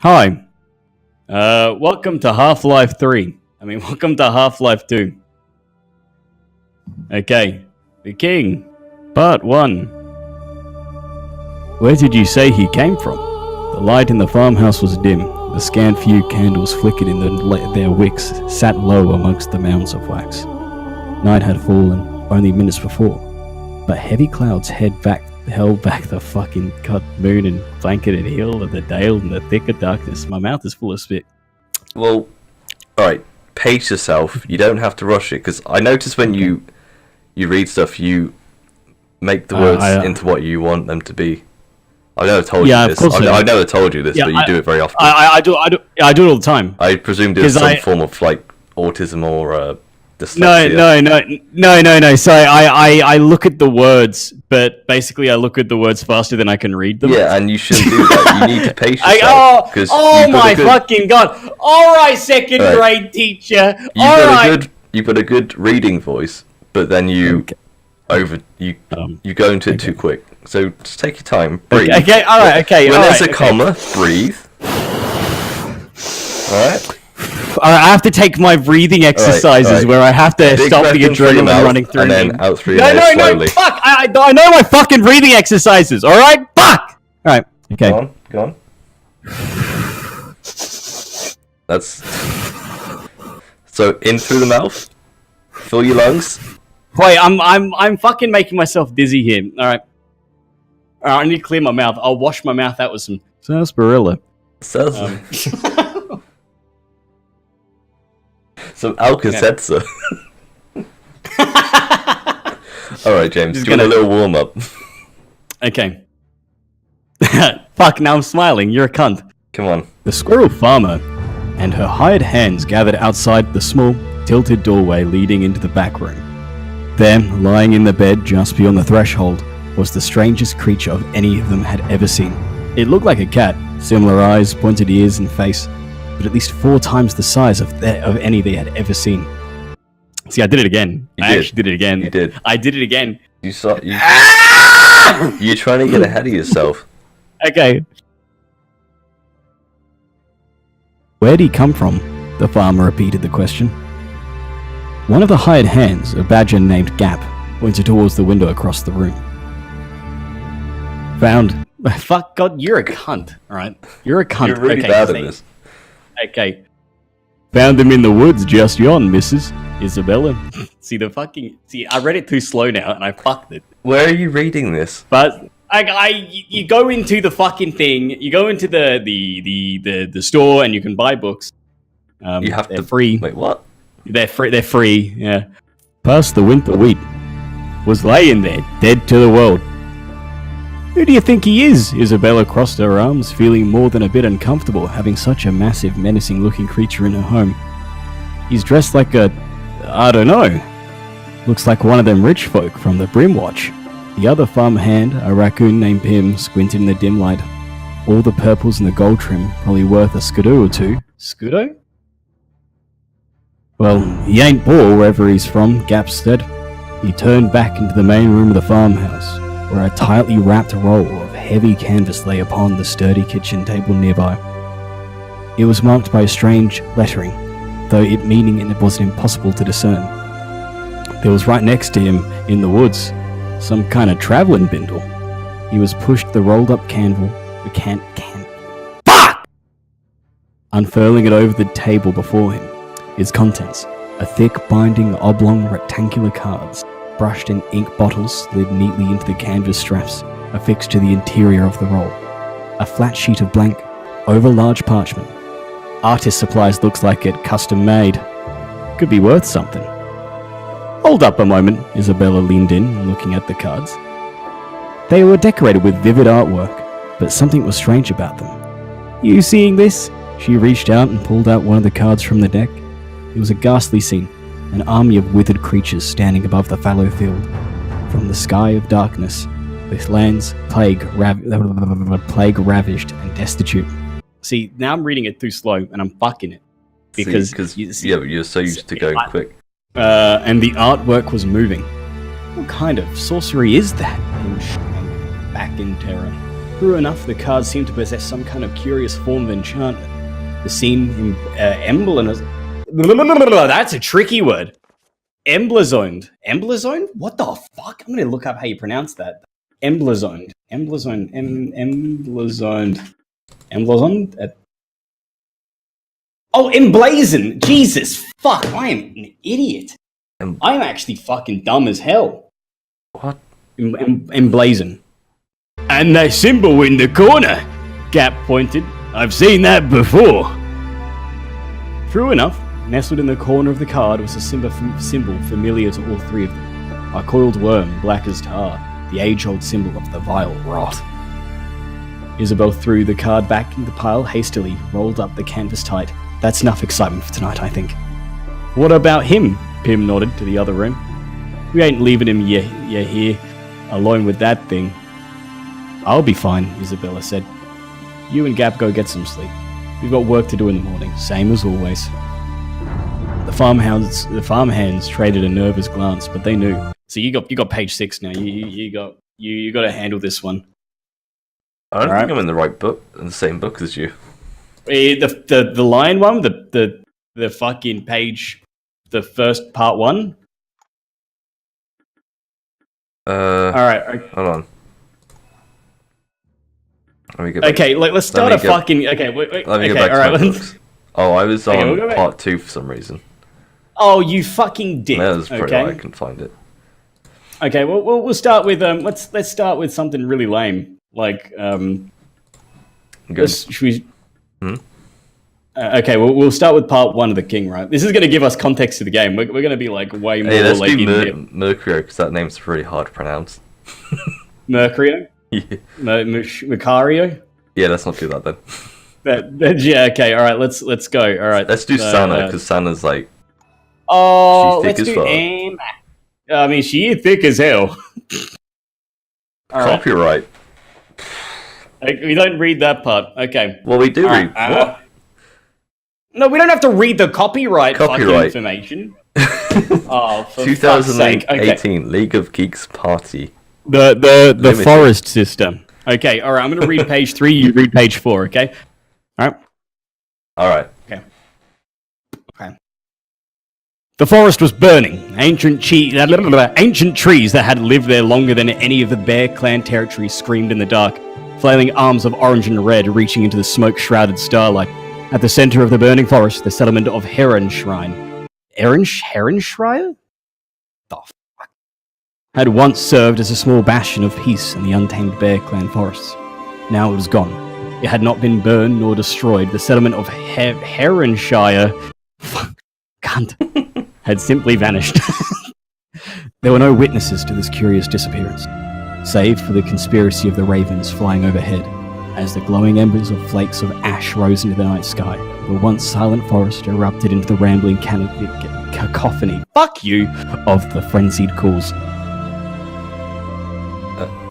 Hi. Welcome to Half-Life 3. Welcome to Half-Life 2. Okay. The King. Part 1. Where did you say he came from? The light in the farmhouse was dim. The scant few candles flickered in their wicks, sat low amongst the mounds of wax. Night had fallen only minutes before, but heavy clouds held back the fucking cut moon and blanketed hill of the dale in the thicker darkness. My mouth is full of spit. Well, alright, pace yourself. You don't have to rush it, because I notice when you read stuff, you make the words into what you want them to be. I never told you this. I never told you this, but you do it very often. I do it all the time. I presumed it was some form of autism or dyslexia. No. Sorry, I look at the words, but basically I look at the words faster than I can read them. Yeah, and you shouldn't do that. You need to pace yourself. Fucking god! All right, second grade teacher. You've got a good reading voice, but then you go into it too quick. So just take your time. Breathe. Okay. All right. Okay. When there's a comma, breathe. All right. I have to take my breathing exercises where I have to stop the adrenaline running through me. And then out through your nose slowly. No, fuck! I know my fucking breathing exercises, alright? Fuck! Alright, okay. Go on. That's... So, in through the mouth. Fill your lungs. Wait, I'm fucking making myself dizzy here, alright. I need to clear my mouth. I'll wash my mouth out with some sarsaparilla. Some Alka-Seltzer. Alright, James, do you want a little warm-up? Okay. Fuck, now I'm smiling. You're a cunt. Come on. The squirrel farmer and her hired hands gathered outside the small, tilted doorway leading into the back room. There, lying in the bed just beyond the threshold, was the strangest creature of any of them had ever seen. It looked like a cat, similar eyes, pointed ears and face, but at least 4 times the size of any they had ever seen. See, I did it again. I actually did it again. You did. I did it again. You're trying to get ahead of yourself. Okay. Where'd he come from? The farmer repeated the question. One of the hired hands, a badger named Gap, pointed towards the window across the room. Found... Fuck, God, you're a cunt, alright? You're a cunt. You're really bad at this. Okay. Found him in the woods just yon, Mrs. Isabella. See, I read it too slow now, and I fucked it. Where are you reading this? But... you go into the fucking thing, you go into the store and you can buy books. They're free. Wait, what? They're free, yeah. Past the winter wheat. Was laying there, dead to the world. Who do you think he is? Isabella crossed her arms, feeling more than a bit uncomfortable having such a massive, menacing-looking creature in her home. He's dressed like I don't know. Looks like one of them rich folk from the Brimwatch. The other farm hand, a raccoon named Pim, squinted in the dim light. All the purples and the gold trim, probably worth a skidoo or two. Skidoo? Well, he ain't poor wherever he's from, Gap said. He turned back into the main room of the farmhouse, where a tightly wrapped roll of heavy canvas lay upon the sturdy kitchen table nearby. It was marked by a strange lettering, though meaning it was impossible to discern. There was right next to him, in the woods, some kind of traveling bindle. He was pushed the rolled up fuck! Unfurling it over the table before him. Its contents, a thick binding oblong rectangular cards, brushed in ink bottles slid neatly into the canvas straps affixed to the interior of the roll. A flat sheet of blank, over large parchment. Artist supplies looks like it custom made. Could be worth something. Hold up a moment, Isabella leaned in, looking at the cards. They were decorated with vivid artwork, but something was strange about them. You seeing this? She reached out and pulled out one of the cards from the deck. It was a ghastly scene, an army of withered creatures standing above the fallow field. From the sky of darkness, this land's plague ravaged and destitute. See, now I'm reading it too slow, and I'm fucking it. Because you're so used to going quick. And the artwork was moving. What kind of sorcery is that? Back in terror. True enough, the cards seemed to possess some kind of curious form of enchantment. The scene emblematized. That's a tricky word. Emblazoned. Emblazoned? What the fuck? I'm gonna look up how you pronounce that. Emblazoned. Emblazoned. Emblazoned. Emblazoned? Oh, emblazoned! Jesus, fuck, I am an idiot. I'm actually fucking dumb as hell. What? Emblazoned. And that symbol in the corner, Gap pointed. I've seen that before. True enough, nestled in the corner of the card was a symbol familiar to all three of them. A coiled worm, black as tar, the age-old symbol of the vile rot. Isabel threw the card back in the pile hastily, rolled up the canvas tight. That's enough excitement for tonight, I think. What about him? Pym nodded to the other room. We ain't leaving him here, alone with that thing. I'll be fine, Isabella said. You and Gap go get some sleep. We've got work to do in the morning, same as always. The farmhands traded a nervous glance, but they knew. So you got page 6 now. You got to handle this one. I don't think I'm in the right book, in the same book as you. The lion one, the fucking page, the first part 1. All right. Hold on. Okay, let's start fucking. Okay, wait. Let me go back to my books. Oh, I was on part 2 for some reason. Oh, you fucking dick. That was pretty I can find it. Okay, well we'll start with let's start with something really lame. Like should we? Okay, we'll start with part 1 of the King, right? This is going to give us context to the game. We're going to be like way more like Mercurio, because that name's really hard to pronounce. Mercurio? Yeah. Macario? Yeah, let's not do that then. Yeah, okay, alright, let's go. Alright. Let's do Sana, because Sana's like... Oh, let's do Anne. I mean, she is thick as hell. Copyright. We don't read that part. Okay. Well, we do read... What? No, we don't have to read the copyright. Fucking information. Oh, for 2018 okay. League of Geeks Party. The forest system. Okay, alright, I'm going to read page 3, you read page 4, okay? Alright. Okay. The forest was burning. Ancient trees that had lived there longer than any of the Bear Clan territories screamed in the dark, flailing arms of orange and red reaching into the smoke-shrouded starlight. At the center of the burning forest, the settlement of Heron Shrine. Heron Shrine? The fuck? Had once served as a small bastion of peace in the untamed Bear Clan forests. Now it was gone. It had not been burned nor destroyed. The settlement of Heronshire had simply vanished. There were no witnesses to this curious disappearance, save for the conspiracy of the ravens flying overhead. As the glowing embers of flakes of ash rose into the night sky, the once silent forest erupted into the rambling cacophony, fuck you, of the frenzied calls.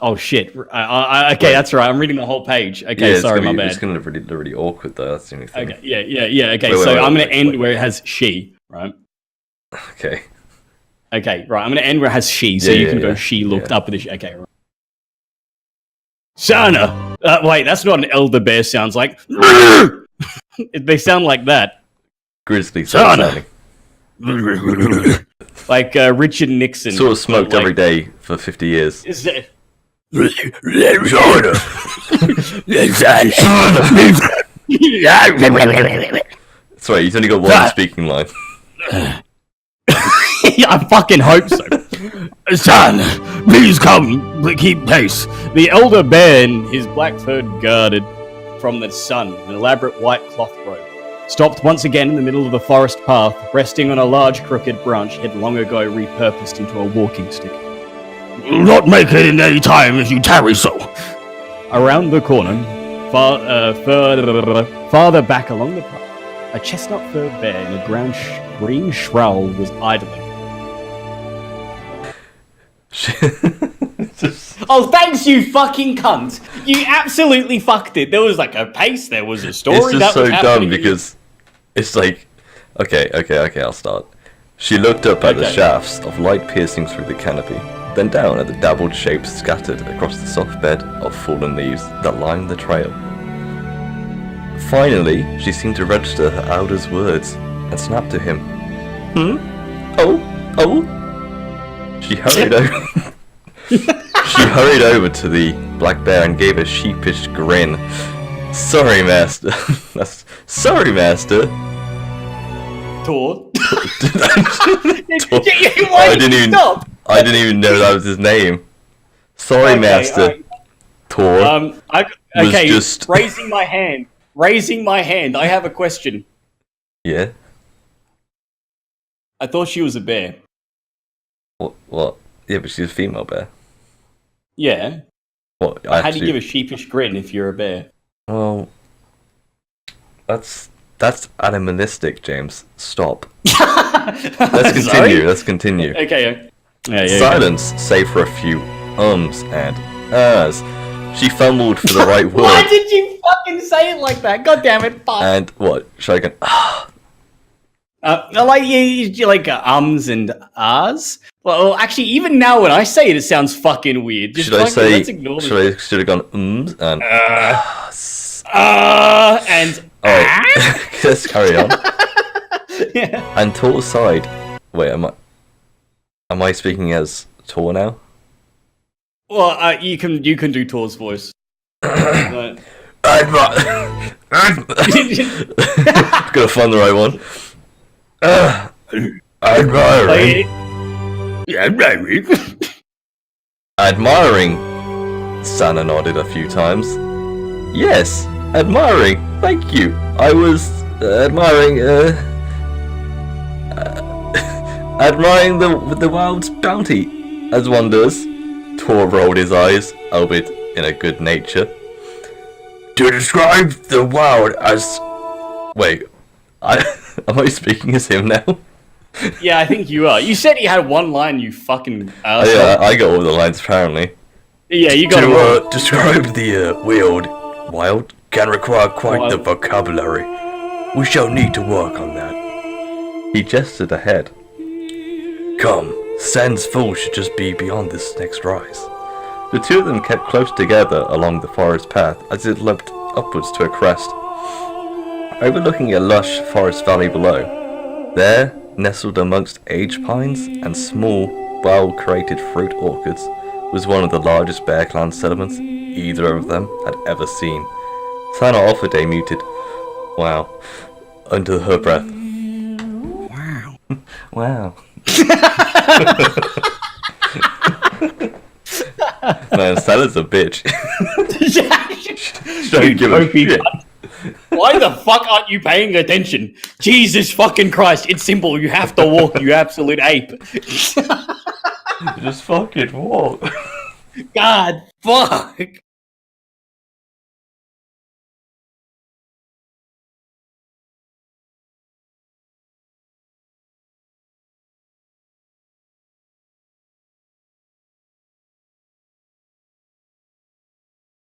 Oh shit. Okay, that's right. I'm reading the whole page. Okay, yeah, sorry, my bad. It's going to be really awkward though. That's the only thing. Okay, yeah. Okay, so I'm going to end where it has she, right? Okay. Okay, right. I'm going to end where it has she, so you can go she looked up at the okay, right. Sana! Wait, that's not an elder bear sounds like. They sound like that. Grizzly sounding. Like Richard Nixon. Sort of smoked every day for 50 years. Is that... Sorry, he's only got one speaking line. I fucking hope so. Son, please come, keep pace. The elder bear in his black furred guarded from the sun, an elaborate white cloth robe, stopped once again in the middle of the forest path, resting on a large crooked branch he had long ago repurposed into a walking stick. Will not make it in any time if you tarry so. Around the corner, farther back along the path, a chestnut-furred bear in a green shroud was idling. Oh, thanks, you fucking cunt! You absolutely fucked it. There was like a pace, there was a story. It's just so dumb because it's like, okay, I'll start. She looked up at the shafts of light piercing through the canopy. then down at the dabbled shapes scattered across the soft bed of fallen leaves that lined the trail. Finally, she seemed to register her elder's words and snapped to him. Oh? She hurried over. She hurried over to the black bear and gave a sheepish grin. Sorry, master. Sorry, master. Tor. I didn't even know that was his name. Sorry, okay, master. Tor. Raising my hand. I have a question. Yeah. I thought she was a bear. What? Yeah, but she's a female bear. Yeah. What? How do you give a sheepish grin if you're a bear? Well, that's animalistic, James. Stop. Let's continue. Okay. Silence, save for a few ums and ahs. She fumbled for the right word. Why did you fucking say it like that? God damn it! Fuck. And what? Should I go? Like ums and ahs. Well, actually, even now when I say it, it sounds fucking weird. Just should I say? Let's ignore Should have gone ums and and. Alright, let's carry on. Yeah. And Tor sighed. Wait, am I speaking as Tor now? Well, you can do Tor's voice. Gotta find the right one. Admiring. Sana nodded a few times. Yes, admiring. Thank you. I was admiring the wild's bounty, as one does. Tor rolled his eyes, albeit in a good nature. To describe the wild as... Wait, am I speaking as him now? Yeah, I think you are. You said you had one line, you fucking asshole. Yeah, I got all the lines apparently. Yeah, you got to describe the wild can require quite the vocabulary. We shall need to work on that. He gestured ahead. Come, Sen's fool should just be beyond this next rise. The two of them kept close together along the forest path as it leapt upwards to a crest, overlooking a lush forest valley below. There, nestled amongst age pines and small, well-created fruit orchards, was one of the largest Bear Clan settlements either of them had ever seen. Sana offered a muted "wow" under her breath. Wow. Man, Sana's a bitch. Don't give a shit. Why the fuck aren't you paying attention? Jesus fucking Christ, it's simple. You have to walk, you absolute ape. Just fucking walk. God, fuck.